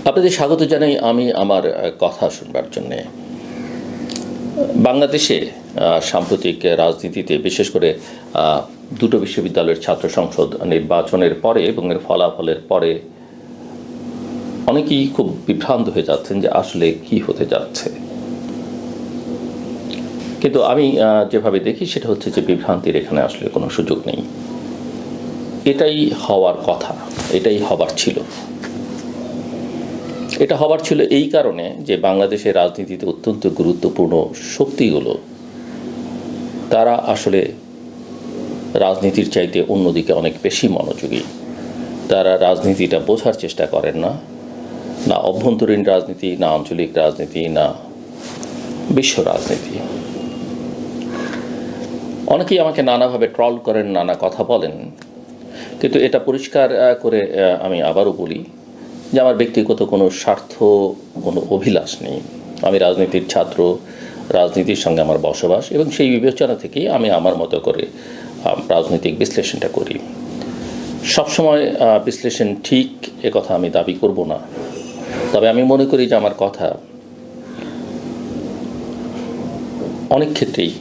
আপনাদের স্বাগত জানাই আমি আমার কথা শুনবার জন্যে। বাংলাদেশে সাম্প্রতিক রাজনীতিতে বিশেষ করে দুটো বিশ্ববিদ্যালয়ের ছাত্র সংসদ নির্বাচনের পরে এবং এর ফলাফলের পরে অনেকেই খুব বিভ্রান্ত হয়ে যাচ্ছেন যে আসলে কি হতে যাচ্ছে। কিন্তু আমি যেভাবে দেখি সেটা হচ্ছে যে বিভ্রান্তির এখানে আসলে কোনো সুযোগ নেই। এটাই হওয়ার কথা, এটাই হবার ছিল। এটা হবার ছিল এই কারণে যে বাংলাদেশের রাজনীতিতে অত্যন্ত গুরুত্বপূর্ণ শক্তিগুলো তারা আসলে রাজনীতির চাইতে অন্যদিকে অনেক বেশি মনোযোগী। তারা রাজনীতিটা বোঝার চেষ্টা করেন না, না অভ্যন্তরীণ রাজনীতি, না আঞ্চলিক রাজনীতি, না বিশ্ব রাজনীতি। অনেকেই আমাকে নানাভাবে ট্রল করেন, নানা কথা বলেন, কিন্তু এটা পরিষ্কার করে আমি আবারও বলি যে আমার ব্যক্তিগত কোনো স্বার্থ, কোনো অভিলাষ নেই। আমি রাজনীতির ছাত্র, রাজনীতির সঙ্গে আমার বসবাস, এবং সেই বিবেচনা থেকেই আমি আমার মতো করে রাজনৈতিক বিশ্লেষণটা করি। সবসময় বিশ্লেষণ ঠিক এ কথা আমি দাবি করব না, তবে আমি মনে করি যে আমার কথা অনেক ক্ষেত্রেই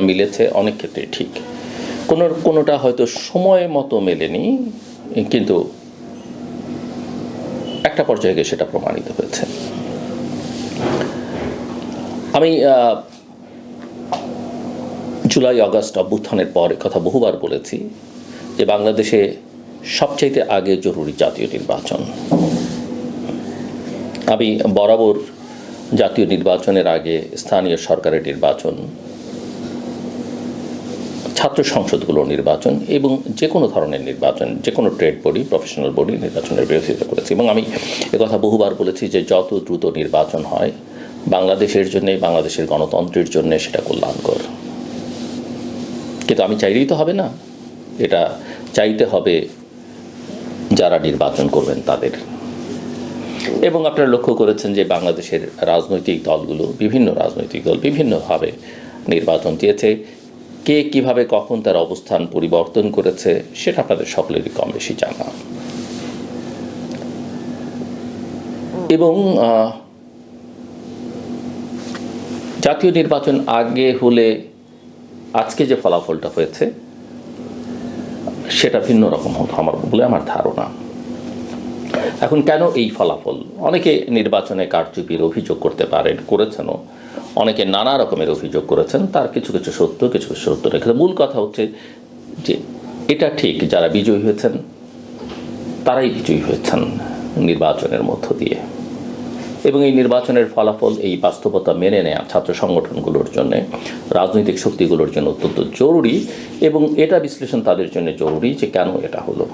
মিলেছে, অনেক ক্ষেত্রেই ঠিক। কোনোটা হয়তো সময় মতো মেলেনি, কিন্তু একটা পর্যায়ে গিয়ে সেটা প্রমাণিত হয়েছে। আমি জুলাই আগস্ট অভ্যুত্থানের পর কথা বহুবার বলেছি যে বাংলাদেশে সবচাইতে আগে জরুরি জাতীয় নির্বাচন। আমি বরাবর জাতীয় নির্বাচনের আগে স্থানীয় সরকারের নির্বাচন, ছাত্র সংসদগুলোর নির্বাচন এবং যে কোনো ধরনের নির্বাচন, যে কোনো ট্রেড বডি, প্রফেশনাল বডি নির্বাচনের বিরোধিতা করেছি। এবং আমি একথা বহুবার বলেছি যে যত দ্রুত নির্বাচন হয় বাংলাদেশের জন্যে, বাংলাদেশের গণতন্ত্রের জন্য সেটা কল্যাণকর। কিন্তু আমি চাইলেই তো হবে না, এটা চাইতে হবে যারা নির্বাচন করবেন তাদের। এবং আপনারা লক্ষ্য করেছেন যে বাংলাদেশের রাজনৈতিক দলগুলো, বিভিন্ন রাজনৈতিক দল বিভিন্নভাবে নির্বাচন দিয়েছে। কে কিভাবে কখন তার অবস্থান পরিবর্তন করেছে সেটা আপনাদের সকলেরই কম বেশি জানা। এবং জাতীয় নির্বাচন আগে হলে আজকে যে ফলাফলটা হয়েছে সেটা ভিন্ন রকম হতো বলে আমার ধারণা। এখন কেন এই ফলাফল? অনেকে নির্বাচনে কারচুপির অভিযোগ করতে পারেন, করেছেনও। অনেকে নানা রকমের অভিযোগ করেছেন, তার কিছু কিছু সত্য, কিছু কিছু সত্য রেখে। মূল কথা হচ্ছে যে এটা ঠিক, যারা বিজয়ী হয়েছেন তারাই বিজয়ী হয়েছেন নির্বাচনের মধ্য দিয়ে। এবং এই নির্বাচনের ফলাফল, এই বাস্তবতা মেনে নেওয়া ছাত্র সংগঠনগুলোর জন্য, রাজনৈতিক শক্তিগুলোর জন্য অত্যন্ত জরুরি। এবং এটা বিশ্লেষণ তাদের জন্য জরুরি যে কেন এটা হলো।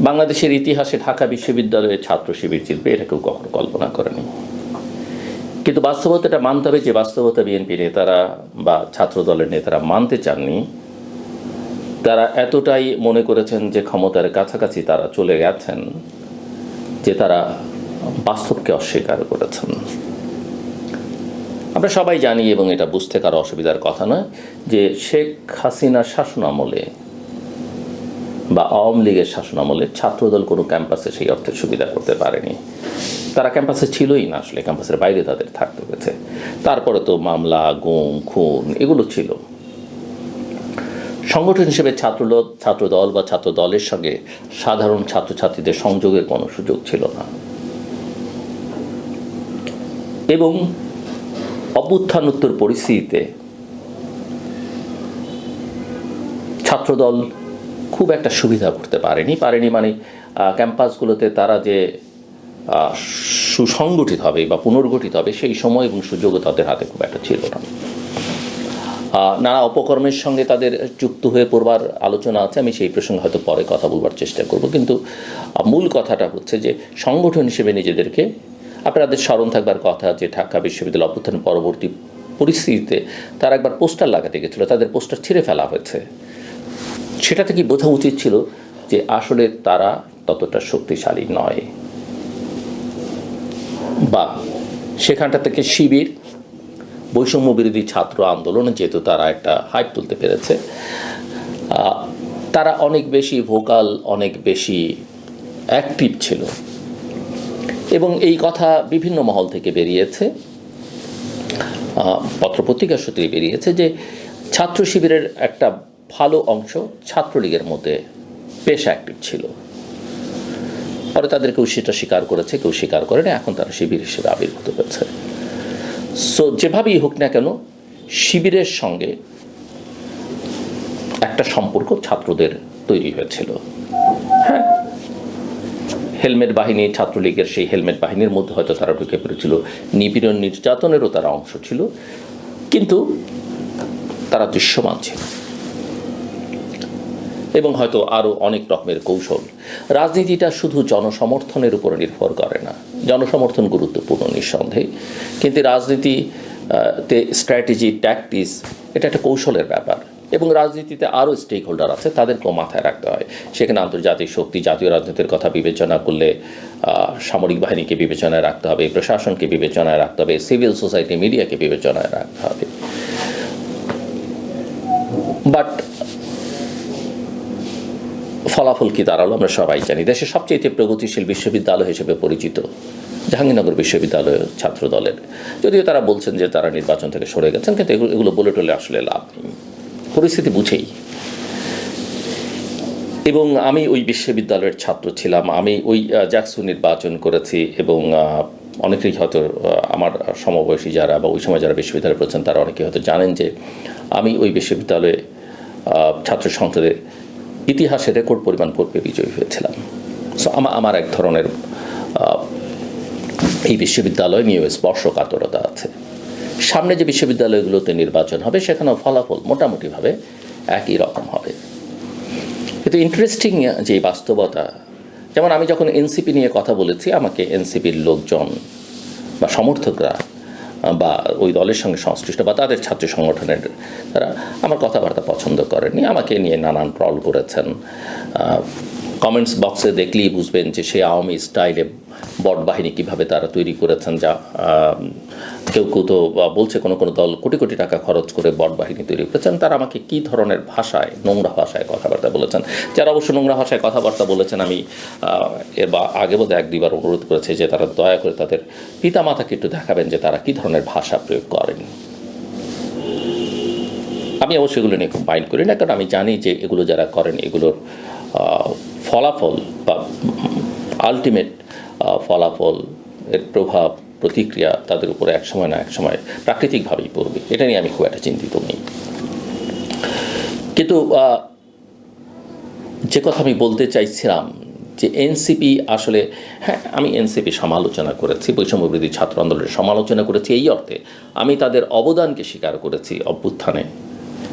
বাংলাদেশের ইতিহাসে ঢাকা বিশ্ববিদ্যালয়ে ছাত্র শিবির জিতবে এটা কেউ কখনো কল্পনা করেনি। কিন্তু বাস্তবতাটা মানতে হবে যে বাস্তবতা বিএনপি নেতারা বা ছাত্র দলের নেতারা মানতে চাননি। তারা এতটাই মনে করেছেন যে ক্ষমতার কাছাকাছি তারা চলে গেছেন যে তারা বাস্তবকে অস্বীকার করেছেন। আমরা সবাই জানি, এবং এটা বুঝতে কারো অসুবিধার কথা নয়, যে শেখ হাসিনার শাসনামলে বা আওয়ামী লীগের শাসনামলে ছাত্রদল কোনো ক্যাম্পাসে সেই অর্থের সুবিধা করতে পারেনি। তারা ক্যাম্পাসে ছিলই না, আসলে ক্যাম্পাসের বাইরে তাদের থাকতে হয়েছে। তারপরে তো মামলা, গুম, খুন এগুলো ছিল। সংগঠন হিসেবে ছাত্রদল বা ছাত্র দলের সঙ্গে সাধারণ ছাত্রছাত্রীদের সংযোগের কোনো সুযোগ ছিল না। এবং অভ্যুত্থানোত্তর পরিস্থিতিতে ছাত্রদল খুব একটা সুবিধা করতে পারেনি মানে ক্যাম্পাসগুলোতে তারা যে সুসংগঠিত হবে বা পুনর্গঠিত হবে সেই সময় এবং সুযোগও তাদের হাতে খুব একটা ছিল না। নানা অপকর্মের সঙ্গে তাদের যুক্ত হয়ে পড়বার আলোচনা আছে, আমি সেই প্রসঙ্গে হয়তো পরে কথা বলবার চেষ্টা করব। কিন্তু মূল কথাটা হচ্ছে যে সংগঠন হিসেবে নিজেদেরকে, আপনাদের স্মরণ থাকবার কথা যে ঢাকা বিশ্ববিদ্যালয় অভ্যুত্থান পরবর্তী পরিস্থিতিতে তারা একবার পোস্টার লাগাতে গেছিল, তাদের পোস্টার ছিঁড়ে ফেলা হয়েছে। সেটা থেকে বোঝা উচিত ছিল যে আসলে তারা ততটা শক্তিশালী নয়, বা সেখানটা থেকে শিবির বৈষম্য বিরোধী ছাত্র আন্দোলনে যেহেতু তারা একটা হাইপ তুলতে পেরেছে, তারা অনেক বেশি ভোকাল, অনেক বেশি অ্যাক্টিভ ছিল, এবং এই কথা বিভিন্ন মহল থেকে বেরিয়েছে, পত্রপত্রিকার সূত্রে বেরিয়েছে যে ছাত্র শিবিরের একটা ভালো অংশ ছাত্রলীগের মধ্যে বেশ অ্যাক্টিভ ছিল। পরে তাদের কেউ সেটা স্বীকার করেছে, কেউ স্বীকার করেনি, এখন তারা শিবির হিসেবে আবির্ভূত হয়েছে। সো যেভাবেই হোক না কেন, শিবিরের সঙ্গে একটা সম্পর্ক ছাত্রদের তৈরি হয়েছিল। হ্যাঁ, হেলমেট বাহিনী, ছাত্রলীগের সেই হেলমেট বাহিনীর মধ্যে হয়তো তারা ঢুকে পড়েছিল, নিপীড়ন নির্যাতনেরও তারা অংশ ছিল, কিন্তু তারা দৃশ্যমান ছিল, এবং হয়তো আরও অনেক রকমের কৌশল। রাজনীতিটা শুধু জনসমর্থনের উপর নির্ভর করে না, জনসমর্থন গুরুত্বপূর্ণ নিঃসন্দেহে, কিন্তু রাজনীতিতে স্ট্র্যাটেজি, ট্যাকটিক্স এটা একটা কৌশলের ব্যাপার, এবং রাজনীতিতে আরও স্টেক হোল্ডার আছে, তাদেরকেও মাথায় রাখতে হয়। সেখানে আন্তর্জাতিক শক্তি, জাতীয় রাজনীতির কথা বিবেচনা করলে সামরিক বাহিনীকে বিবেচনায় রাখতে হবে, প্রশাসনকে বিবেচনায় রাখতে হবে, সিভিল সোসাইটি, মিডিয়াকে বিবেচনায় রাখতে হবে। বাট ফলাফল কি দাঁড়ালো আমরা সবাই জানি। দেশের সবচেয়ে প্রগতিশীল বিশ্ববিদ্যালয় হিসেবে পরিচিত জাহাঙ্গীরনগর বিশ্ববিদ্যালয় ছাত্র দলের, যদিও তারা বলছেন যে তারা নির্বাচন থেকে সরে গেছেন, কিন্তু এগুলো বলে টলে আসলে লাভ নেই, পরিস্থিতি বুঝেই। এবং আমি ওই বিশ্ববিদ্যালয়ের ছাত্র ছিলাম, আমি ওই জাকসু নির্বাচন করেছি, এবং অনেকেই হয়তো আমার সমবয়সী যারা বা ওই সময় যারা বিশ্ববিদ্যালয়ে পড়েছেন তারা অনেকে হয়তো জানেন যে আমি ওই বিশ্ববিদ্যালয়ে ছাত্র সংসদে ইতিহাসে রেকর্ড পরিমাণ ভোটে বিজয়ী হয়েছিলাম। সো আমার এক ধরনের এই বিশ্ববিদ্যালয় নিয়ে স্পর্শকাতরতা আছে। সামনে যে বিশ্ববিদ্যালয়গুলোতে নির্বাচন হবে সেখানেও ফলাফল মোটামুটিভাবে একই রকম হবে। কিন্তু ইন্টারেস্টিং যে বাস্তবতা, যেমন আমি যখন এনসিপি নিয়ে কথা বলেছি, আমাকে এনসিপির লোকজন বা সমর্থকরা বা ওই দলের সঙ্গে সংশ্লিষ্ট বা তাদের ছাত্র সংগঠনের তারা আমার কথাবার্তা পছন্দ করেননি, আমাকে নিয়ে নানান ট্রল করেছেন। কমেন্টস বক্সে দেখলেই বুঝবেন যে সে আওয়ামী স্টাইলে বট বাহিনী কীভাবে তারা তৈরি করেছেন, যা কেউ কেউ তো বলছে কোনো কোনো দল কোটি কোটি টাকা খরচ করে বট বাহিনী তৈরি করেছেন। তারা আমাকে কী ধরনের ভাষায়, নোংরা ভাষায় কথাবার্তা বলেছেন। যারা অবশ্য নোংরা ভাষায় কথাবার্তা বলেছেন, আমি এর আগে বোধহয় এক দুইবার অনুরোধ করেছে যে তারা দয়া করে তাদের পিতামাতাকে একটু দেখাবেন যে তারা কী ধরনের ভাষা প্রয়োগ করেন। আমি অবশ্যই এগুলো নিয়ে খুব মাইন্ড করি না, কারণ আমি জানি যে এগুলো যারা করেন এগুলোর ফলাফল বা আলটিমেট ফলাফল, এর প্রভাব, প্রতিক্রিয়া তাদের উপরে একসময় না একসময় প্রাকৃতিকভাবেই পড়বে। এটা নিয়ে আমি খুব একটা চিন্তিত নেই। কিন্তু যে কথা আমি বলতে চাইছিলাম যে এনসিপি আসলে, হ্যাঁ আমি এনসিপি সমালোচনা করেছি, বৈষম্যবিরোধী ছাত্র আন্দোলনের সমালোচনা করেছি, এই অর্থে আমি তাদের অবদানকে স্বীকার করেছি অভ্যুত্থানে।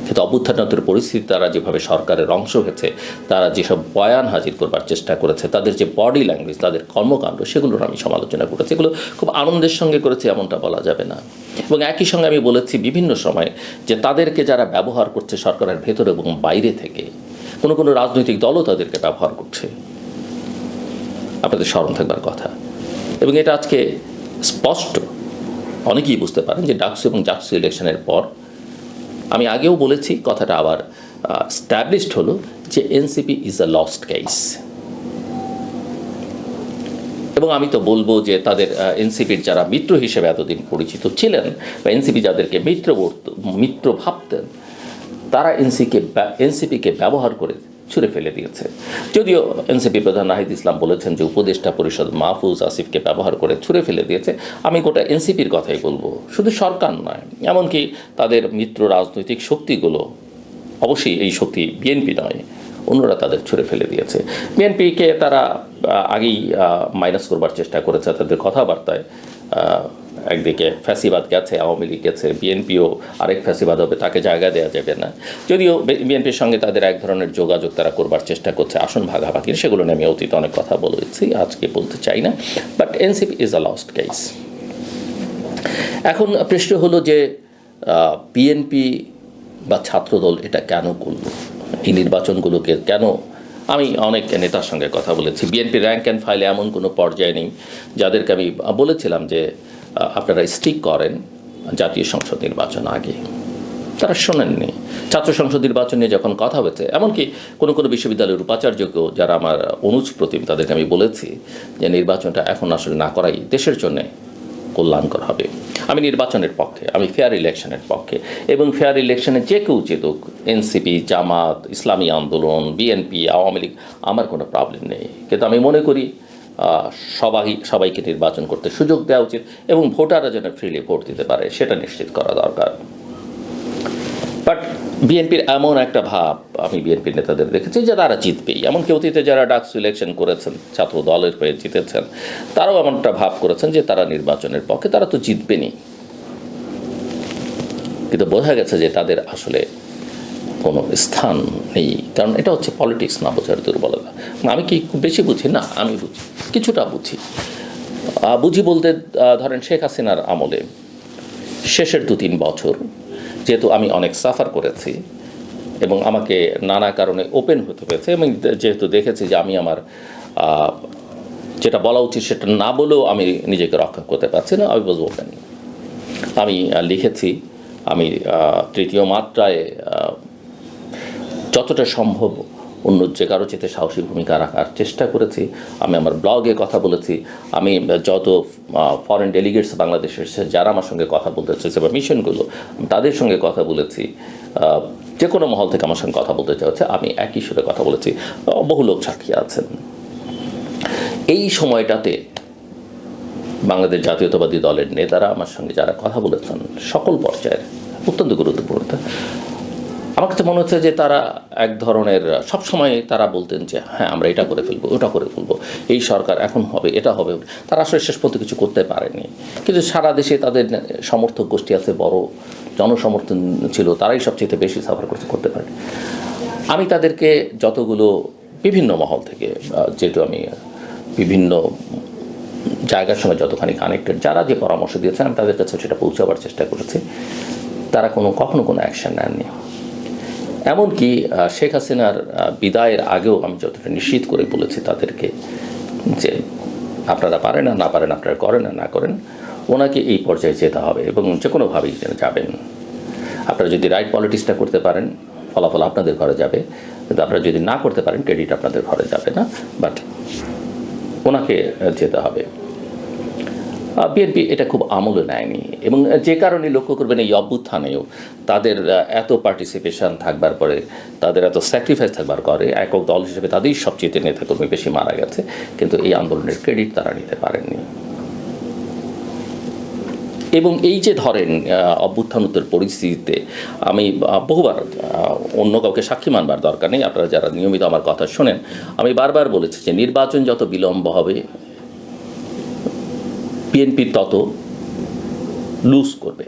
কিন্তু অভ্যুত্থানের পরিস্থিতি, তারা যেভাবে সরকারের অংশ হয়েছে, তারা যেসব বয়ান হাজির করবার চেষ্টা করেছে, তাদের যে বডি ল্যাঙ্গুয়েজ, তাদের কর্মকাণ্ড, সেগুলোর আমি সমালোচনা করেছি। এগুলো খুব আনন্দের সঙ্গে করেছি এমনটা বলা যাবে না। এবং একই সঙ্গে আমি বলেছি বিভিন্ন সময় যে তাদেরকে যারা ব্যবহার করছে সরকারের ভেতর এবং বাইরে থেকে, কোনো কোনো রাজনৈতিক দলও তাদেরকে ব্যবহার করছে, আপনাদের স্মরণ থাকবার কথা। এবং এটা আজকে স্পষ্ট, অনেকেই বুঝতে পারেন যে ডাকসু এবং জাকসু ইলেকশনের পর, আমি আগেও বলেছি, কথাটা আবার স্ট্যাবলিশড হলো যে NCP is a lost case. এবং আমি তো বলবো যে তাদের এনসিপির যারা মিত্র হিসেবে এতদিন পরিচিত ছিলেন বা এনসিপি যাদেরকে মিত্র ভাবতেন, তারা এনসিপিকে ব্যবহার করে ছুঁড়ে ফেলে দিয়েছে। যদিও এনসিপি প্রধান নাহিদ ইসলাম বলেছেন যে উপদেষ্টা পরিষদ মাহফুজ আসিফকে ব্যবহার করে ছুঁড়ে ফেলে দিয়েছে। আমি গোটা এনসিপির কথাই বলবো, শুধু সরকার নয়, এমনকি তাদের মিত্র রাজনৈতিক শক্তিগুলো, অবশ্যই এই শক্তি বিএনপি নয়, অন্যরা তাদের ছুঁড়ে ফেলে দিয়েছে। বিএনপিকে তারা আগেই মাইনাস করবার চেষ্টা করেছে তাদের কথাবার্তায়। একদিকে ফ্যাসিবাদ গেছে, আওয়ামী লীগ গেছে, বিএনপিও আরেক ফ্যাসিবাদ হবে, তাকে জায়গা দেওয়া যাবে না। যদিও বিএনপির সঙ্গে তাদের এক ধরনের যোগাযোগ তারা করবার চেষ্টা করছে আসন ভাগাভাগির, সেগুলো নিয়ে আমি অতীতে অনেক কথা বলেছি, আজকে বলতে চাই না। But NCP is a lost case. এখন প্রশ্ন হলো যে বিএনপি বা ছাত্রদল এটা কেন করল, এই নির্বাচনগুলোকে কেন? আমি অনেক নেতার সঙ্গে কথা বলেছি। বিএনপি র্যাঙ্ক অ্যান্ড ফাইলে এমন কোনো পর্যায়ে নেই যাদেরকে আমি বলেছিলাম যে আপনারা স্টিক করেন জাতীয় সংসদ নির্বাচন আগে। তারা শোনেননি। ছাত্র সংসদ নির্বাচন নিয়ে যখন কথা হয়েছে, এমনকি কোনো কোনো বিশ্ববিদ্যালয়ের উপাচার্যকেও যারা আমার অনুজ প্রতিম, তাদেরকে আমি বলেছি যে নির্বাচনটা এখন আসলে না করাই দেশের জন্যে কল্যাণকর হবে। আমি নির্বাচনের পক্ষে, আমি ফেয়ার ইলেকশনের পক্ষে, এবং ফেয়ার ইলেকশনে যে কেউ জিতুক, এনসিপি, জামাত, ইসলামী আন্দোলন, বিএনপি, আওয়ামী লীগ, আমার কোনো প্রবলেম নেই। কিন্তু আমি মনে করি সবাইকে নির্বাচন করতে সুযোগ দেওয়া উচিত এবং ভোটাররা যেন ফ্রিলি ভোট দিতে পারে সেটা নিশ্চিত করা দরকার। বাট বিএনপির এমন একটা ভাব আমি বিএনপির নেতাদের দেখেছি যে তারা জিতবেই। এমনকি অতীতে যারা ডাকসু ইলেকশন করেছেন, ছাত্র দলের হয়ে জিতেছেন, তারাও এমন একটা ভাব করেছেন যে তারা নির্বাচনের পক্ষে, তারা তো জিতবেনই। কিন্তু বোঝা গেছে যে তাদের আসলে কোনো স্থান নেই, কারণ এটা হচ্ছে পলিটিক্স না বোঝার দুর্বলতা। আমি কি খুব বেশি বুঝি না, আমি বুঝি, কিছুটা বুঝি বলতে ধরেন শেখ হাসিনার আমলে শেষের 2-3 বছর যেহেতু আমি অনেক সাফার করেছি এবং আমাকে নানা কারণে ওপেন হতে হয়েছে, এবং যেহেতু দেখেছি যে আমি আমার যেটা বলা উচিত সেটা না বলেও আমি নিজেকে রক্ষা করতে পারছি না, আমি বলবো ওপেন। আমি লিখেছি, আমি তৃতীয় মাত্রায় যতটা সম্ভব অন্য যে কারো চেয়ে সাহসী ভূমিকা রাখার চেষ্টা করেছি। আমি আমার ব্লগে কথা বলেছি, আমি যত ফরেন ডেলিগেটস বাংলাদেশের যারা আমার সঙ্গে কথা বলতে চাইছে বা মিশনগুলো, তাদের সঙ্গে কথা বলেছি, যে কোনো মহল থেকে আমার সঙ্গে কথা বলতে চাইছে, আমি একই সুরে কথা বলেছি, বহু লোক সাক্ষী আছেন। এই সময়টাতে বাংলাদেশ জাতীয়তাবাদী দলের নেতারা আমার সঙ্গে যারা কথা বলেছেন সকল পর্যায়ের, অত্যন্ত গুরুত্বপূর্ণ। আমার কাছে মনে হচ্ছে যে তারা এক ধরনের সবসময় তারা বলতেন যে হ্যাঁ আমরা এটা করে ফেলবো, ওটা করে ফেলবো, এই সরকার এখন হবে, এটা হবে। তারা আসলে শেষ পর্যন্ত কিছু করতে পারেনি, কিন্তু সারা দেশে তাদের সমর্থক গোষ্ঠী আছে, বড় জনসমর্থন ছিল, তারাই সবচেয়ে বেশি সাফার করতে পারে। আমি তাদেরকে যতগুলো বিভিন্ন মহল থেকে, যেহেতু আমি বিভিন্ন জায়গার সঙ্গে যতখানি কানেক্টেড, যারা যে পরামর্শ দিয়েছেন আমি তাদের কাছে সেটা পৌঁছাবার চেষ্টা করেছি। তারা কখনো কোনো অ্যাকশন নেননি। এমনকি শেখ হাসিনার বিদায়ের আগেও আমি যতটা নিশ্চিত করে বলেছি তাদেরকে যে আপনারা পারেন না পারেন, আপনারা করেন না করেন, ওনাকে এই পর্যায়ে যেতে হবে এবং যে কোনোভাবেই যাবেন। আপনারা যদি রাইট পলিটিক্সটা করতে পারেন, ফলাফল আপনাদের ঘরে যাবে, কিন্তু আপনারা যদি না করতে পারেন, ক্রেডিট আপনাদের ঘরে যাবে না। বাট ওনাকে যেতে হবে। বিএনপি এটা খুব আমলে নেয়নি, এবং যে কারণে লক্ষ্য করবেন এই অভ্যুত্থানেও তাদের এত পার্টিসিপেশন থাকবার পরে, তাদের এত স্যাক্রিফাইস থাকবার পরে, একক দল হিসেবে তাদেরই সবচেয়ে নেতাকর্মী বেশি মারা গেছে, কিন্তু এই আন্দোলনের ক্রেডিট তারা নিতে পারেননি। এবং এই যে ধরেন অভ্যুত্থানোত্তর পরিস্থিতিতে আমি বহুবার, অন্য কাউকে সাক্ষী মানবার দরকার নেই, আপনারা যারা নিয়মিত আমার কথা শোনেন, আমি বারবার বলেছি যে নির্বাচন যত বিলম্ব হবে বিএনপি তত লুজ করবে।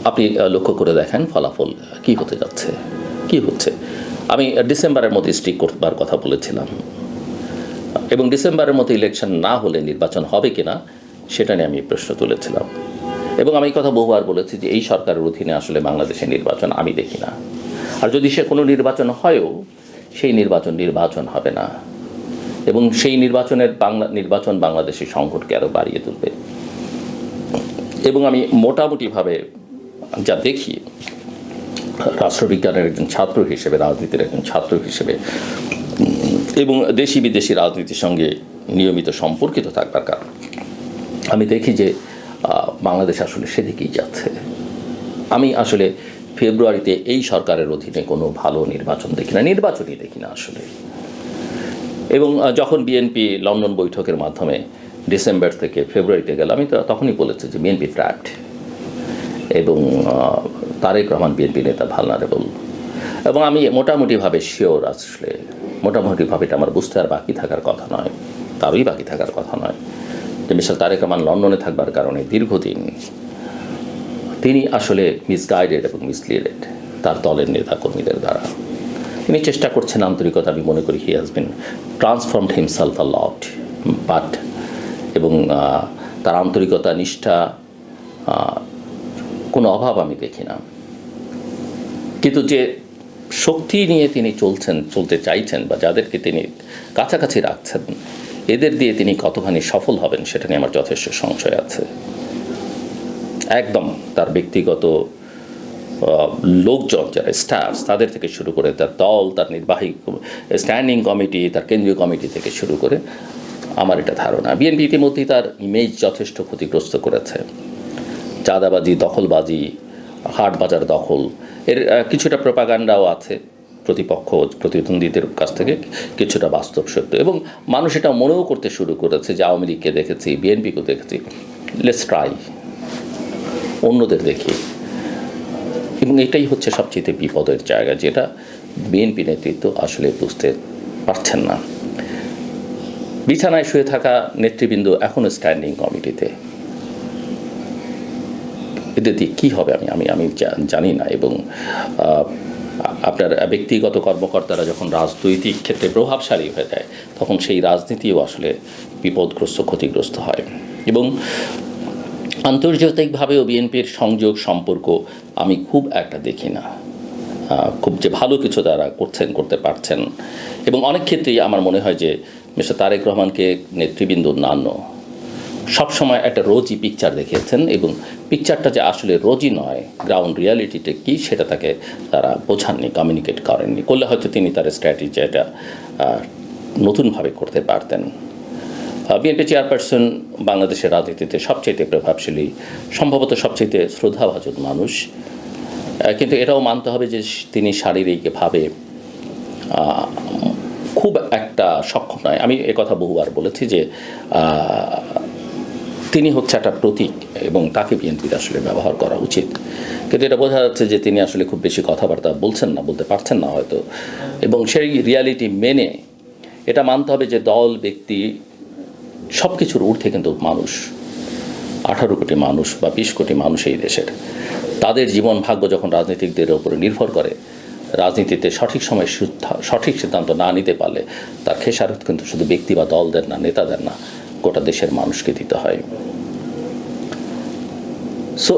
আপনি লক্ষ্য করে দেখেন ফলাফল কি হতে যাচ্ছে, কি হচ্ছে। আমি ডিসেম্বরের মধ্যে স্ট্রিক করবার কথা বলেছিলাম, এবং ডিসেম্বরের মধ্যে ইলেকশন না হলে নির্বাচন হবে কিনা সেটা নিয়ে আমি প্রশ্ন তুলেছিলাম। এবং আমি এই কথা বহুবার বলেছি যে এই সরকারের অধীনে আসলে বাংলাদেশে নির্বাচন আমি দেখি না, আর যদি সে কোনো নির্বাচন হয়ও সেই নির্বাচন হবে না, এবং সেই নির্বাচন বাংলাদেশের সংকটকে আরও বাড়িয়ে তুলবে। এবং আমি মোটামুটিভাবে যা দেখি, রাষ্ট্রবিজ্ঞানের একজন ছাত্র হিসেবে, রাজনীতির একজন ছাত্র হিসেবে, এবং দেশি বিদেশি রাজনীতির সঙ্গে নিয়মিত সম্পর্কিত থাকবার কারণ আমি দেখি যে বাংলাদেশ আসলে সেদিকেই যাচ্ছে। আমি আসলে ফেব্রুয়ারিতে এই সরকারের অধীনে কোনো ভালো নির্বাচনই দেখি না আসলে। এবং যখন বিএনপি লন্ডন বৈঠকের মাধ্যমে ডিসেম্বর থেকে ফেব্রুয়ারিতে গেল, আমি তো তখনই বলেছি যে বিএনপি ট্র্যাপড, এবং তারেক রহমান বিএনপি নেতা ভালনারেবল। এবং আমি মোটামুটিভাবে শিওর, আসলে মোটামুটিভাবে এটা আমার বুঝতে আর বাকি থাকার কথা নয়, তারই বাকি থাকার কথা নয়, যে মিস্টার তারেক রহমান লন্ডনে থাকবার কারণে দীর্ঘদিন তিনি আসলে মিসগাইডেড এবং মিসলিডেড তার দলের নেতাকর্মীদের দ্বারা। তিনি চেষ্টা করছেন আন্তরিকতা, আমি মনে করি he has been transformed himself a lot, but এবং তার আন্তরিকতা, নিষ্ঠা, কোনো অভাব আমি দেখি না। কিন্তু যে শক্তি নিয়ে তিনি চলতে চাইছেন, বা যাদেরকে তিনি কাছাকাছি রাখছেন, এদের দিয়ে তিনি কতখানি সফল হবেন সেটা নিয়ে আমার যথেষ্ট সংশয় আছে। একদম তার ব্যক্তিগত লোকজন যারা স্টাফ তাদের থেকে শুরু করে তার দল, তার নির্বাহী স্ট্যান্ডিং কমিটি, তার কেন্দ্রীয় কমিটি থেকে শুরু করে আমার এটা ধারণা বিএনপি ইতিমধ্যেই তার ইমেজ যথেষ্ট ক্ষতিগ্রস্ত করেছে। চাঁদাবাজি, দখলবাজি, হাট বাজার দখল, এর কিছুটা প্রোপাগান্ডাও আছে প্রতিপক্ষ প্রতিদ্বন্দ্বীদের কাছ থেকে, কিছুটা বাস্তব সত্য, এবং মানুষ এটা মনেও করতে শুরু করেছে যে আওয়ামী লীগকে দেখেছি, বিএনপিকে দেখেছি, লেটস ট্রাই, অন্যদের দেখি। এবং এটাই হচ্ছে সবচেয়ে বিপদের জায়গা, যেটা বিএনপি নেতৃত্ব আসলে বুঝতে পারছেন না। বিছানায় শুয়ে থাকা নেতৃবৃন্দ এখনও স্ট্যান্ডিং কমিটিতে, এদের দিয়ে কী হবে আমি জানি না। এবং আপনার ব্যক্তিগত কর্মকর্তারা যখন রাজনৈতিক ক্ষেত্রে প্রভাবশালী হয়ে যায়, তখন সেই রাজনীতিও আসলে বিপদগ্রস্ত, ক্ষতিগ্রস্ত হয়। এবং আন্তর্জাতিকভাবেও বিএনপির সংযোগ সম্পর্ক আমি খুব একটা দেখি না, খুব যে ভালো কিছু তারা করতে পারছেন। এবং অনেক ক্ষেত্রেই আমার মনে হয় যে মিস্টার তারেক রহমানকে নেতৃবৃন্দ অন্যান্য সবসময় একটা রোজি পিকচার দেখিয়েছেন, এবং পিকচারটা যে আসলে রোজি নয়, গ্রাউন্ড রিয়ালিটিটা কী সেটা তাকে তারা বোঝাননি, কমিউনিকেট করেননি। করলে হয়তো তিনি তার স্ট্র্যাটেজিটা নতুনভাবে করতে পারতেন। বিএনপি চেয়ারপারসন বাংলাদেশের রাজনীতিতে সবচেয়ে প্রভাবশালী, সম্ভবত সবচেয়ে শ্রদ্ধাভাজন মানুষ, কিন্তু এটাও মানতে হবে যে তিনি শারীরিকভাবে খুব একটা সক্ষম নয়। আমি একথা বহুবার বলেছি যে তিনি হচ্ছে একটা প্রতীক, এবং তাকে বিএনপির আসলে ব্যবহার করা উচিত। কিন্তু এটা বোঝা যাচ্ছে যে তিনি আসলে খুব বেশি কথাবার্তা বলতে পারছেন না হয়তো। এবং সেই রিয়ালিটি মেনে এটা মানতে হবে যে দল, ব্যক্তি, সব কিছুর ঊর্ধ্বে কিন্তু মানুষ, 18 কোটি মানুষ বা 20 কোটি মানুষ এই দেশের, তাদের জীবন ভাগ্য যখন রাজনীতিকদের উপরে নির্ভর করে, রাজনীতিতে সঠিক সময়ে সঠিক সিদ্ধান্ত না নিতে পারলে তার খেসারত কিন্তু শুধু ব্যক্তি বা দলদের না, নেতাদের না, গোটা দেশের মানুষকে দিতে হয়। সো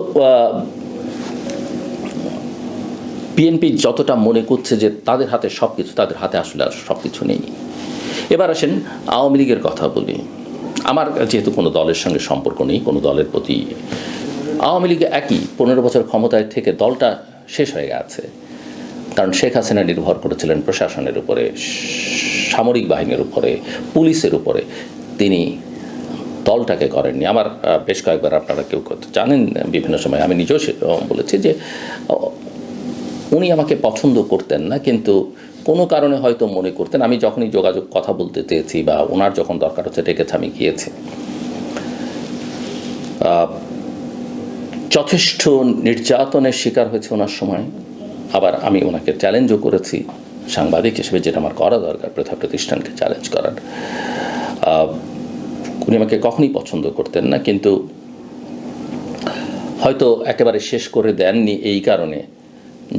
বিএনপি যতটা মনে করছে যে তাদের হাতে সব কিছু, তাদের হাতে আসলে আর সব কিছু নেই। এবার আসেন আওয়ামী লীগের কথা বলি। আমার যেহেতু কোনো দলের সঙ্গে সম্পর্ক নেই, কোনো দলের প্রতি, আওয়ামী লীগ একই 15 বছর ক্ষমতায় থেকে দলটা শেষ হয়ে গেছে। কারণ শেখ হাসিনা নির্ভর করেছিলেন প্রশাসনের উপরে, সামরিক বাহিনীর উপরে, পুলিশের উপরে, তিনি দলটাকে করেননি। আমার বেশ কয়েকবার আপনারা কেউ জানেন, বিভিন্ন সময় আমি নিজেও বলেছি যে উনি আমাকে পছন্দ করতেন না, কিন্তু কোনো কারণে হয়তো মনে করতেন, আমি যখনই যোগাযোগ কথা বলতে চেয়েছি বা ওনার যখন দরকার হচ্ছে ডেকেছে, আমি গিয়েছি। যথেষ্ট নির্যাতনের শিকার হয়েছে ওনার সময়। আবার আমি ওনাকে চ্যালেঞ্জও করেছি সাংবাদিক হিসেবে, যেটা আমার করা দরকার, প্রতিষ্ঠানকে চ্যালেঞ্জ করার। উনি আমাকে কখনই পছন্দ করতেন না, কিন্তু হয়তো একেবারে শেষ করে দেননি এই কারণে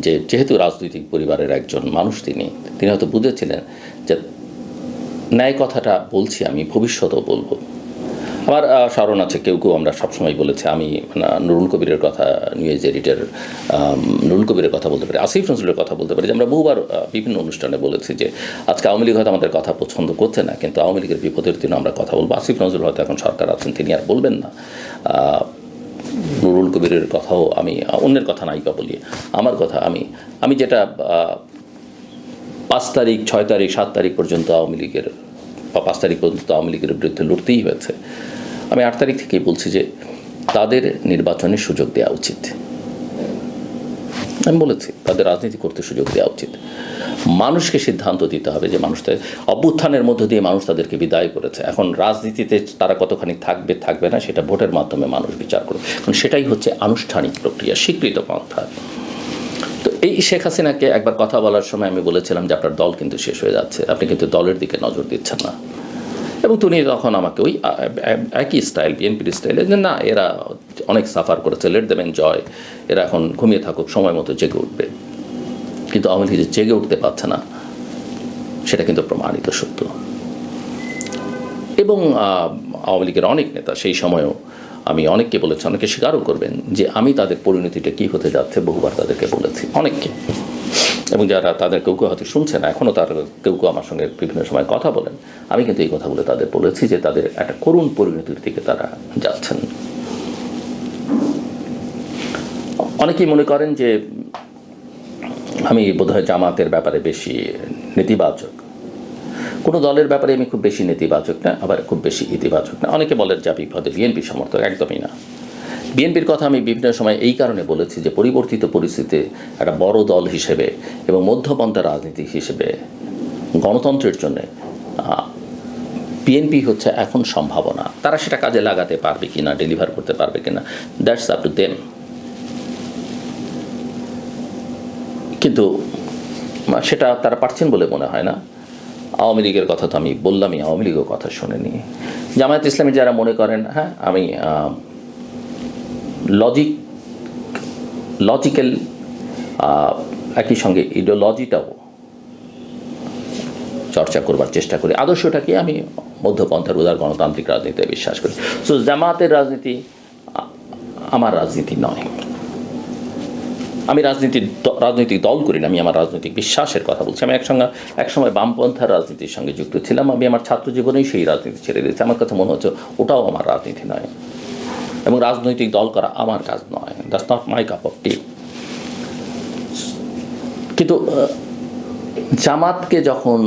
যে যেহেতু রাজনৈতিক পরিবারের একজন মানুষ তিনি হয়তো বুঝেছিলেন যে ন্যায় কথাটা বলছি আমি, ভবিষ্যতেও বলবো। আমার স্মরণ আছে, কেউ আমরা সবসময় বলেছে, আমি নুরুল কবিরের কথা, নিউজ এডিটর নুরুল কবিরের কথা বলতে পারি, আসিফ নজরুলের কথা বলতে পারি, যে আমরা বহুবার বিভিন্ন অনুষ্ঠানে বলেছি যে আজকে আওয়ামী লীগ হয়তো আমাদের কথা পছন্দ করছে না, কিন্তু আওয়ামী লীগের বিপদের দিনে আমরা কথা বলবো। আসিফ নজরুল হয়তো এখন সরকার আছেন, তিনি আর বলবেন না। নুরুল কবিরের কথাও আমি, অন্যের কথা নাই বা বলি, আমার কথা আমি যেটা 5 তারিখ, 6 তারিখ, 7 তারিখ পর্যন্ত আওয়ামী লীগের, বা 5 তারিখ পর্যন্ত আওয়ামী লীগের বিরুদ্ধে লড়তেই হয়েছে, আমি 8 তারিখ থেকেই বলছি যে তাদের নির্বাচনের সুযোগ দেওয়া উচিত। আমি বলেছি তাদের রাজনীতি করতে সুযোগ দেওয়া উচিত। মানুষকে সিদ্ধান্ত দিতে হবে যে মানুষদের অভ্যুত্থানের মধ্য দিয়ে মানুষ তাদেরকে বিদায় করেছে। এখন রাজনীতিতে তারা কতখানি থাকবে না, সেটা ভোটের মাধ্যমে মানুষ বিচার করবে, কারণ সেটাই হচ্ছে আনুষ্ঠানিক প্রক্রিয়া, স্বীকৃত পন্থা। তো এই শেখ হাসিনাকে একবার কথা বলার সময় আমি বলেছিলাম যে আপনার দল কিন্তু শেষ হয়ে যাচ্ছে, আপনি কিন্তু দলের দিকে নজর দিচ্ছেন না। এবং তিনি তখন আমাকে ওই একই স্টাইল, বিএনপির স্টাইলে, যে না, এরা অনেক সাফার করেছে, লেট দেম এনজয়, এরা এখন ঘুমিয়ে থাকুক, সময় মতো জেগে উঠবে। কিন্তু আওয়ামী লীগ যে জেগে উঠতে পারছে না, সেটা কিন্তু প্রমাণিত সত্য। এবং আওয়ামী লীগের অনেক নেতা সেই সময়ও, আমি অনেককে বলেছি, অনেকে স্বীকারও করবেন যে আমি তাদের পরিণতিটা কী হতে যাচ্ছে বহুবার তাদেরকে বলেছি, অনেককে। এবং যারা তাদের কেউ হয়তো শুনছে না, এখনও তার কেউ আমার সঙ্গে বিভিন্ন সময় কথা বলেন, আমি কিন্তু এই কথাগুলো তাদের বলেছি যে তাদের একটা করুণ পরিণতির দিকে তারা যাচ্ছেন। অনেকেই মনে করেন যে আমি বোধহয় জামাতের ব্যাপারে বেশি নেতিবাচক। কোনো দলের ব্যাপারে আমি খুব বেশি নেতিবাচক না, আবার খুব বেশি ইতিবাচক না। অনেকে বলেন যে আমি পদে বিএনপি সমর্থক, একদমই না। বিএনপির কথা আমি বিভিন্ন সময় এই কারণে বলেছি যে পরিবর্তিত পরিস্থিতিতে একটা বড় দল হিসেবে এবং মধ্যপন্থা রাজনীতি হিসেবে গণতন্ত্রের জন্য বিএনপি হচ্ছে এখন সম্ভাবনা। তারা সেটা কাজে লাগাতে পারবে কিনা, ডেলিভার করতে পারবে কিনা, দ্যাটস আপ টু দেম। কিন্তু সেটা তারা পারছেন বলে মনে হয় না। আওয়ামী লীগের কথা তো আমি বললামই, আওয়ামী লীগের কথা শুনেনি। জামায়াত ইসলামী যারা মনে করেন হ্যাঁ আমি লজিক্যাল একই সঙ্গে ইডিওলজিটাও চর্চা করবার চেষ্টা করি। আদর্শটাকে আমি মধ্যপন্থার উদার গণতান্ত্রিক রাজনীতিতে বিশ্বাস করি। সো জামায়াতের রাজনীতি আমার রাজনীতি নয়। আমি রাজনৈতিক দল করি না, আমি আমার রাজনৈতিক বিশ্বাসের কথা বলছি। আমি একসময় বামপন্থার রাজনীতির সঙ্গে যুক্ত ছিলাম। আমি আমার ছাত্র জীবনেই সেই রাজনীতি ছেড়ে দিয়েছি। আমার কাছে মনে হচ্ছে ওটাও আমার রাজনীতি নয়, এবং রাজনৈতিক দল করা আমার কাজ নয়। That's not my cup of tea. কিন্তু জামাতকে যখন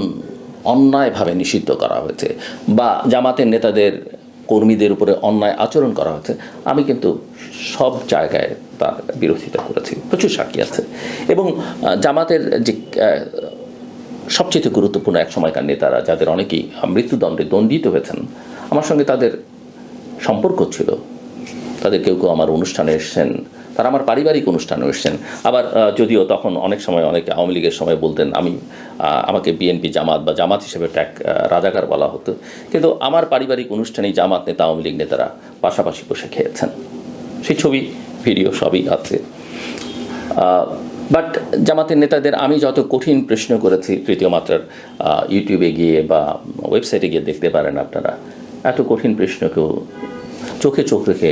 অন্যায়ভাবে নিষিদ্ধ করা হয়েছে বা জামাতের নেতাদের কর্মীদের উপরে অন্যায় আচরণ করা হয়েছে, আমি কিন্তু সব জায়গায় তার বিরোধিতা করেছি। প্রচুর সাক্ষী আছে। এবং জামাতের যে সবচেয়ে গুরুত্বপূর্ণ এক সময়কার নেতারা, যাদের অনেকেই মৃত্যুদণ্ডে দণ্ডিত হয়েছেন, আমার সঙ্গে তাদের সম্পর্ক ছিল। তাদের কেউ কেউ আমার অনুষ্ঠানে এসছেন, তারা আমার পারিবারিক অনুষ্ঠানে এসছেন। আবার যদিও তখন অনেক সময় অনেকে আওয়ামী লীগের সময় বলতেন আমাকে বিএনপি জামাত বা জামাত হিসেবে রাজাকার বলা হতো, কিন্তু আমার পারিবারিক অনুষ্ঠানেই জামাত নেতা আওয়ামী লীগ নেতারা পাশাপাশি বসে খেয়েছেন। সেই ছবি ভিডিও সবই আছে। বাট জামাতের নেতাদের আমি যত কঠিন প্রশ্ন করেছি, তৃতীয় মাত্রার ইউটিউবে গিয়ে বা ওয়েবসাইটে গিয়ে দেখতে পারেন আপনারা, এত কঠিন প্রশ্ন কেউ চোখে চোখ রেখে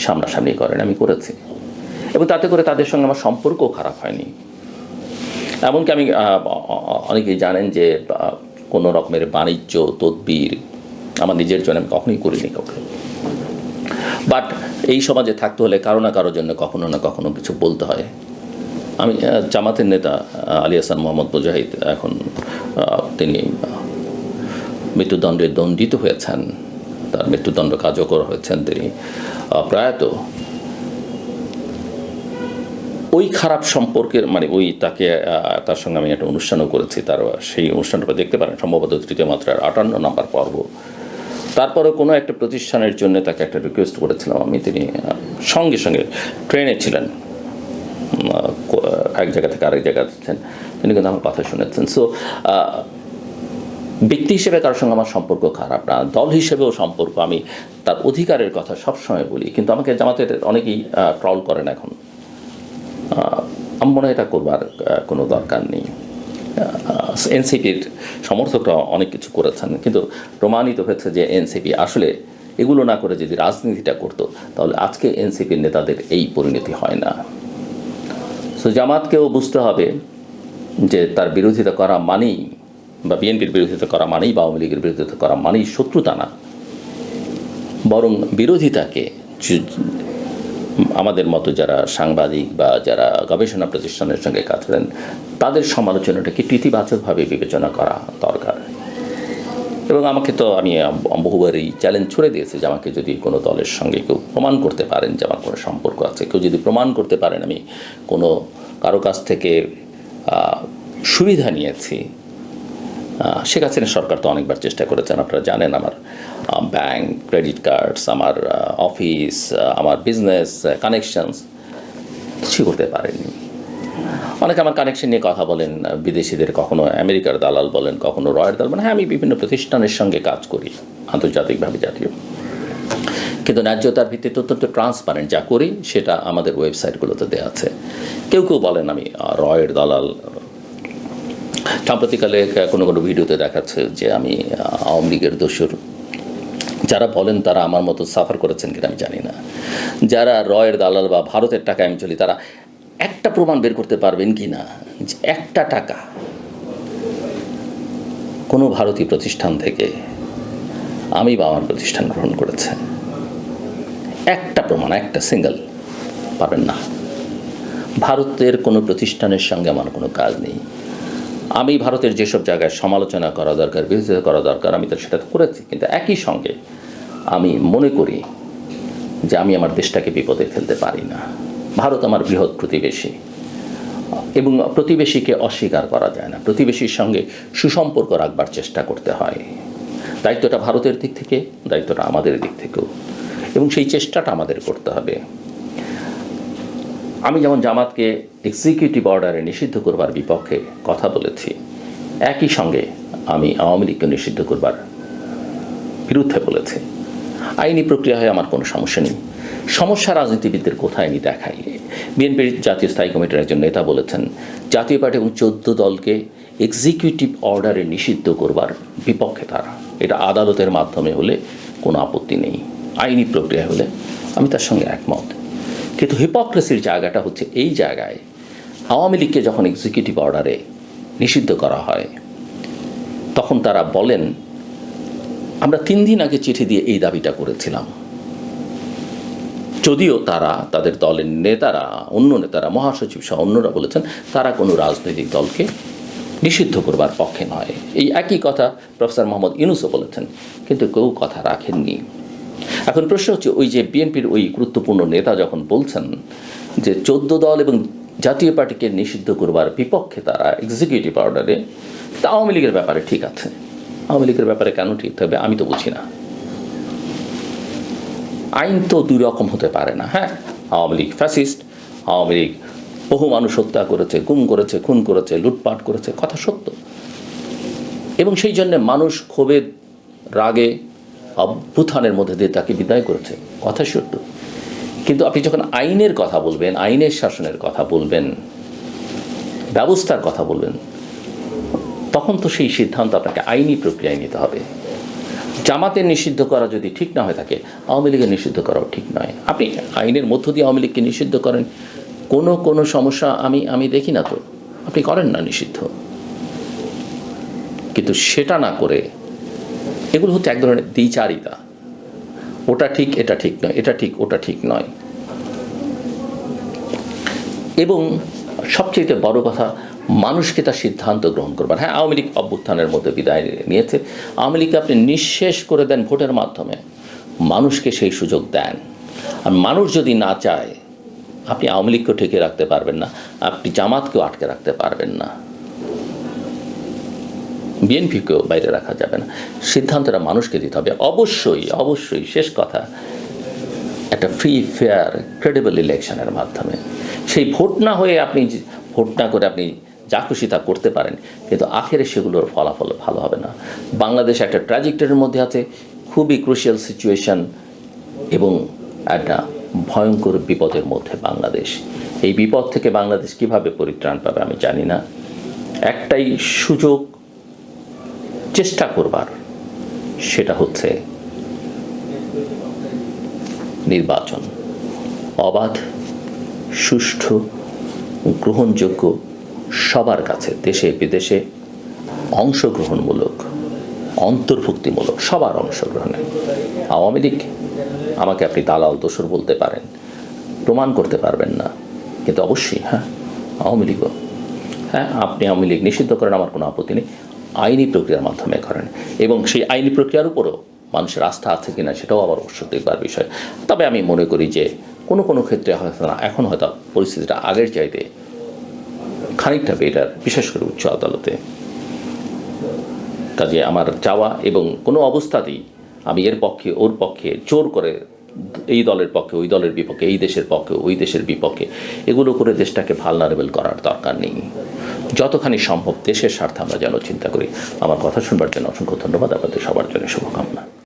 সামনাসামনি করেন, আমি করেছি। এবং তাতে করে তাদের সঙ্গে আমার সম্পর্কও খারাপ হয়নি। এমনকি আমি অনেকেই জানেন যে কোনো রকমের বাণিজ্য তদবির আমার নিজের জন্য আমি কখনোই করিনি কাউকে। বাট এই সমাজে থাকতে হলে কারো না কারোর জন্য কখনো না কখনো কিছু বলতে হয়। আমি জামাতের নেতা আলী হাসান মোহাম্মদ মুজাহিদ, এখন তিনি মৃত্যুদণ্ডে দণ্ডিত হয়েছেন, তার মৃত্যুদণ্ড কার্যকর হয়েছেন তিনি প্রয়াত। ওই খারাপ সম্পর্কের তার সঙ্গে আমি একটা অনুষ্ঠানও করেছি। তার সেই অনুষ্ঠানটা দেখতে পারেন, সম্ভবত তৃতীয় মাত্রার 58 নম্বর পর্ব। তারপরে কোনো একটা প্রতিষ্ঠানের জন্য তাকে একটা রিকোয়েস্ট করেছিলাম আমি। তিনি সঙ্গে সঙ্গে ট্রেনে ছিলেন, এক জায়গা থেকে আরেক জায়গায় যাচ্ছেন, তিনি কিন্তু আমার কথা শুনেছেন। সো ব্যক্তি হিসেবে কারোর সঙ্গে আমার সম্পর্ক খারাপ না, দল হিসেবেও সম্পর্ক, আমি তার অধিকারের কথা সবসময় বলি। কিন্তু আমাকে জামাতের অনেকেই ট্রল করেন এখন। আমার মনে হয় এটা করবার কোনো দরকার নেই। এনসিপির সমর্থকরা অনেক কিছু করেছেন, কিন্তু প্রমাণিত হয়েছে যে এনসিপি আসলে এগুলো না করে যদি রাজনীতিটা করতো, তাহলে আজকে এনসিপির নেতাদের এই পরিণতি হয় না। সো জামাতকেও বুঝতে হবে যে তার বিরোধিতা করা মানেই, বা বিএনপির বিরোধিতা করা মানেই, বা আওয়ামী লীগের বিরোধিতা করা মানেই শত্রুতা না, বরং বিরোধিতাকে আমাদের মতো যারা সাংবাদিক বা যারা গবেষণা প্রতিষ্ঠানের সঙ্গে কাজ করেন, তাদের সমালোচনাটাকে ইতিবাচকভাবে বিবেচনা করা দরকার। এবং আমাকে তো আমি বহুবারই চ্যালেঞ্জ ছুড়ে দিয়েছি যে আমাকে যদি কোনো দলের সঙ্গে কেউ প্রমাণ করতে পারেন যে আমার কোনো সম্পর্ক আছে, কেউ যদি প্রমাণ করতে পারেন আমি কারো কাছ থেকে সুবিধা নিয়েছি। শেখ হাসিনা সরকার তো অনেকবার চেষ্টা করেছেন, আপনারা জানেন। আমার ব্যাংক, ক্রেডিট কার্ডস, আমার অফিস, আমার বিজনেস কানেকশনস কিছুই করতে পারেনি। অনেকে আমার কানেকশন নিয়ে কথা বলেন, বিদেশিদের, কখনো আমেরিকার দালাল বলেন, কখনো রয়ের দালাল বলেন। হ্যাঁ, আমি বিভিন্ন প্রতিষ্ঠানের সঙ্গে কাজ করি, আন্তর্জাতিকভাবে, জাতীয়। কিন্তু ন্যায্যতার ভিত্তিতে অত্যন্ত ট্রান্সপারেন্ট যা করি সেটা আমাদের ওয়েবসাইটগুলোতে দেওয়া আছে। কেউ কেউ বলেন আমি রয়ের দালাল। সাম্প্রতিককালে কোনো ভিডিওতে দেখাচ্ছে যে আমি আওয়ামী লীগের দোসর। যারা বলেন তারা আমার মতো সাফার করেছেন কিনা আমি জানি না। যারা রয়ের দালাল বা ভারতের টাকায় আমি চলি, তারা একটা প্রমাণ বের করতে পারবেন কি না যে একটা টাকা কোনো ভারতীয় প্রতিষ্ঠান থেকে আমি বা আমার প্রতিষ্ঠান গ্রহণ করেছে? একটা প্রমাণ, একটা সিঙ্গেল পাবেন না। ভারতের কোনো প্রতিষ্ঠানের সঙ্গে আমার কোনো কাজ নেই। আমি ভারতের যেসব জায়গায় সমালোচনা করা দরকার, বিরোধিতা করা দরকার, আমি তো সেটা করেছি। কিন্তু একই সঙ্গে আমি মনে করি যে আমি আমার দেশটাকে বিপদে ফেলতে পারি না। ভারত আমার বৃহৎ প্রতিবেশী এবং প্রতিবেশীকে অস্বীকার করা যায় না। প্রতিবেশীর সঙ্গে সুসম্পর্ক রাখবার চেষ্টা করতে হয়। দায়িত্বটা ভারতের দিক থেকে, দায়িত্বটা আমাদের দিক থেকেও, এবং সেই চেষ্টাটা আমাদের করতে হবে। আমি যেমন জামাতকে এক্সিকিউটিভ অর্ডারে নিষিদ্ধ করবার বিপক্ষে কথা বলেছি, একই সঙ্গে আমি আওয়ামী লীগকে নিষিদ্ধ করবার বিরুদ্ধে বলেছি। আইনি প্রক্রিয়া হয় আমার কোনো সমস্যা নেই। সমস্যা রাজনীতিবিদদের কোথায় আমি দেখাই। বিএনপির জাতীয় স্থায়ী কমিটির একজন নেতা বলেছেন জাতীয় পার্টি এবং 14 দলকে এক্সিকিউটিভ অর্ডারে নিষিদ্ধ করবার বিপক্ষে তারা। এটা আদালতের মাধ্যমে হলে কোনো আপত্তি নেই, আইনি প্রক্রিয়া হলে আমি তার সঙ্গে একমত। কিন্তু হিপোক্রেসির জায়গাটা হচ্ছে এই জায়গায়, আওয়ামী লীগকে যখন এক্সিকিউটিভ অর্ডারে নিষিদ্ধ করা হয় তখন তারা বলেন আমরা 3 দিন আগে চিঠি দিয়ে এই দাবিটা করেছিলাম। যদিও তারা, তাদের দলের নেতারা, অন্য নেতারা, মহাসচিব সহ অন্যরা বলেছেন তারা কোনো রাজনৈতিক দলকে নিষিদ্ধ করবার পক্ষে নয়। এই একই কথা প্রফেসর মোহাম্মদ ইউনূসও বলেছেন, কিন্তু কেউ কথা রাখেননি। এখন প্রশ্ন হচ্ছে, ওই যে বিএনপির ওই গুরুত্বপূর্ণ নেতা যখন বলছেন যে 14 দল এবং জাতীয় পার্টিকে নিষিদ্ধ করবার বিপক্ষে তারা এক্সিকিউটিভ অর্ডারে, তা আওয়ামী লীগের ব্যাপারে ঠিক আছে। আওয়ামী লীগের ব্যাপারে কেন ঠিক হবে আমি তো বুঝি না। আইন তো দুই রকম হতে পারে না। হ্যাঁ, আওয়ামী লীগ ফ্যাসিস্ট, আওয়ামী লীগ বহু মানুষ হত্যা করেছে, গুম করেছে, খুন করেছে, লুটপাট করেছে, কথা সত্য। এবং সেই জন্যে মানুষ ক্ষোভের রাগে অভ্যুত্থানের মধ্যে দিয়ে তাকে বিদায় করেছে, কথা সত্য। কিন্তু আপনি যখন আইনের কথা বলবেন, আইনের শাসনের কথা বলবেন, ব্যবস্থার কথা বলবেন, তখন তো সেই সিদ্ধান্ত আপনাকে আইনি প্রক্রিয়ায় নিতে হবে। জামাতের নিষিদ্ধ করা যদি ঠিক না হয়ে থাকে, আওয়ামী লীগের নিষিদ্ধ করাও ঠিক নয়। আপনি আইনের মধ্য দিয়ে আওয়ামী লীগকে নিষিদ্ধ করেন, কোনো সমস্যা আমি দেখি না তো, আপনি করেন না নিষিদ্ধ। কিন্তু সেটা না করে এগুলো হচ্ছে এক ধরনের দ্বিচারিতা। ওটা ঠিক, এটা ঠিক নয়, এটা ঠিক, ওটা ঠিক নয়। এবং সবচেয়ে বড় কথা, মানুষকে তার সিদ্ধান্ত গ্রহণ করবার। হ্যাঁ, আওয়ামী লীগ অভ্যুত্থানের মধ্যে বিদায় নিয়েছে। আওয়ামী লীগকে আপনি নিঃশেষ করে দেন ভোটের মাধ্যমে, মানুষকে সেই সুযোগ দেন। আর মানুষ যদি না চায়, আপনি আওয়ামী লীগকেও ঠেকে রাখতে পারবেন না, আপনি জামাতকেও আটকে রাখতে পারবেন না, বিএনপিকেও বাইরে রাখা যাবে না। সিদ্ধান্তটা মানুষকে দিতে হবে। অবশ্যই শেষ কথা, একটা ফ্রি, ফেয়ার, ক্রেডিবল ইলেকশনের মাধ্যমে। সেই ভোট না হয়ে আপনি ভোট না করে আপনি যা খুশি তা করতে পারেন, কিন্তু আখেরে সেগুলোর ফলাফল ভালো হবে না। বাংলাদেশ একটা ট্র্যাজেক্টরির মধ্যে আছে, খুবই ক্রুশিয়াল সিচুয়েশন এবং একটা ভয়ঙ্কর বিপদের মধ্যে বাংলাদেশ। এই বিপদ থেকে বাংলাদেশ কিভাবে পরিত্রাণ পাবে আমি জানি না। একটাই সুযোগ চেষ্টা করবার, সেটা হচ্ছে নির্বাচন। অবাধ, সুষ্ঠু, গ্রহণযোগ্য, সবার কাছে, দেশে বিদেশে অংশগ্রহণমূলক, অন্তর্ভুক্তিমূলক, সবার অংশগ্রহণে। আওয়ামী লীগ, আমাকে আপনি দালাল দোসর বলতে পারেন, প্রমাণ করতে পারবেন না, কিন্তু অবশ্যই আওয়ামী লীগও, আপনি আওয়ামী লীগ নিষিদ্ধ করেন, আমার কোনো আপত্তি নেই, আইনি প্রক্রিয়ার মাধ্যমে করেন। এবং সেই আইনি প্রক্রিয়ার উপরও মানুষের আস্থা আছে কিনা সেটাও আবার অবশ্য দেখবার বিষয়। তবে আমি মনে করি যে কোনো ক্ষেত্রে হয়তো না, এখন হয়তো পরিস্থিতিটা আগের চাইতে খানিকটা বেটার, বিশেষ করে উচ্চ আদালতে। কাজে আমার চাওয়া, এবং কোনো অবস্থাতেই আমি এর পক্ষে ওর পক্ষে জোর করে এই দলের পক্ষে ওই দলের বিপক্ষে, এই দেশের পক্ষে ওই দেশের বিপক্ষে এগুলো করে দেশটাকে ভালনারেবল করার দরকার নেই। যতখানি সম্ভব দেশের স্বার্থে আমরা যেন চিন্তা করি। আমার কথা শুনবার জন্য অসংখ্য ধন্যবাদ। আপনাদের সবার জন্য শুভকামনা।